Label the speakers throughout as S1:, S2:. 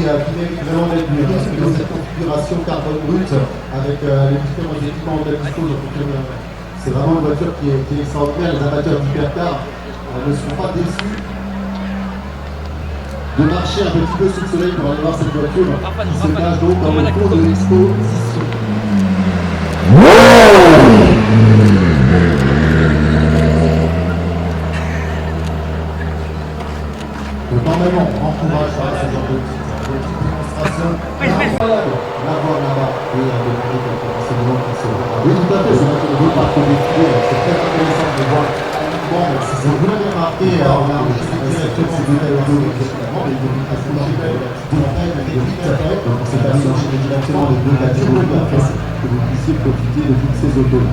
S1: qui mérite vraiment d'être mieux, parce que dans cette configuration carbone brut, avec les différents équipements de la dispo, c'est vraiment une voiture qui est extraordinaire. Les amateurs d'hypercar ne seront pas déçus de marcher un petit peu sous le soleil pour aller voir cette voiture qui se cache donc dans le fond de l'Expo 6. Normalement, on encourage à ce genre de petite démonstration. Incroyable, la voir là-bas et demander c'est des gens qui se regardent. Oui, tout à fait, c'est vrai que le parc d'étudier, c'est très intéressant de voir. Bon, si vous l'avez remarqué, on a enregistré directement ces deux catégories, finalement, les communications donc on s'est permis d'enchaîner directement les deux catégories afin que vous puissiez profiter de toutes ces autos.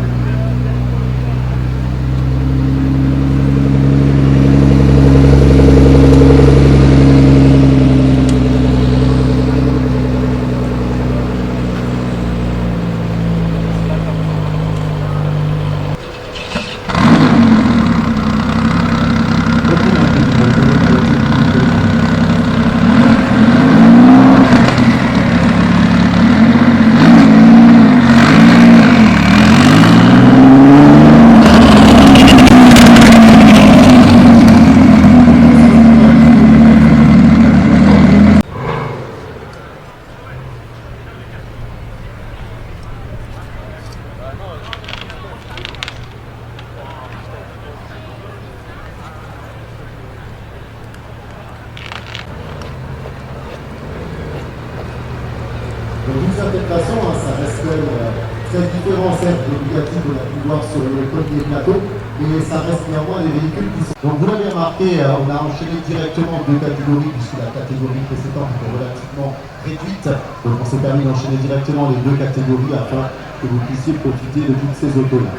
S1: Donc d'une certaine façon, ça reste quand même très différent certes de Bugatti qu'on a pu voir sur le col des plateaux, mais ça reste néanmoins des véhicules qui sont... Donc vous l'avez remarqué, on a enchaîné directement deux catégories, puisque la catégorie précédente était relativement réduite. Donc on s'est permis d'enchaîner directement les deux catégories afin que vous puissiez profiter de toutes ces autos-là.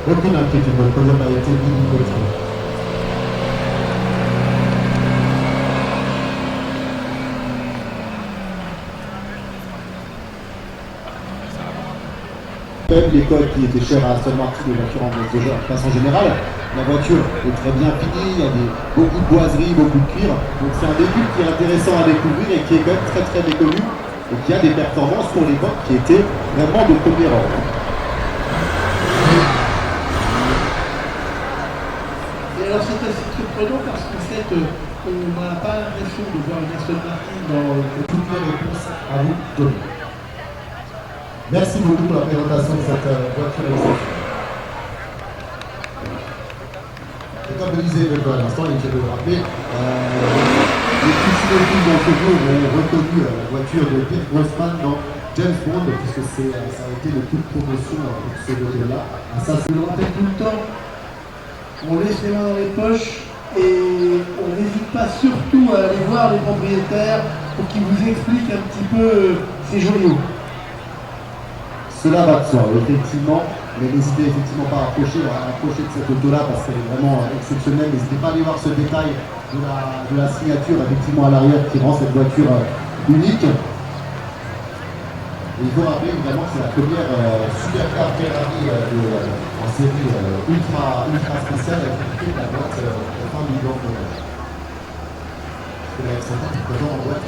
S1: Aucune inquiétude, votre podium a été illimité. Même les codes qui étaient chers à Aston Martin, les voitures en façon générale, la voiture est très bien finie, il y a beaucoup de boiseries, beaucoup de cuir, donc c'est un véhicule qui est intéressant à découvrir et qui est quand même très très méconnu, et qui a des performances pour l'époque qui étaient vraiment de premier ordre.
S2: Alors c'est assez surprenant parce qu'en fait, on n'a pas l'impression de voir une Aston Martin dans
S1: toutes les réponses à vous donner. Merci beaucoup pour la présentation de cette voiture exceptionnelle. Et comme le disait Benoît à l'instant, il vient de le rappeler, les plus cinéphiles d'entre vous ont reconnu la voiture de Pierce Brosnan dans James Bond, puisque ça a été le coup de promotion pour ce modèle-là.
S2: Ça se le rappelle tout le temps. On laisse les mains dans les poches et on n'hésite pas surtout à aller voir les propriétaires pour qu'ils vous expliquent un petit peu ces joyaux.
S1: Cela va de soi, effectivement, mais n'hésitez effectivement pas à approcher de cette auto-là parce qu'elle est vraiment exceptionnelle. N'hésitez pas à aller voir ce détail de la signature effectivement à l'arrière qui rend cette voiture unique. Et il faut rappeler évidemment que c'est la première supercar Ferrari en série ultra spéciale avec la boîte fin du blanc. Parce que la F-150 est présent en boîte.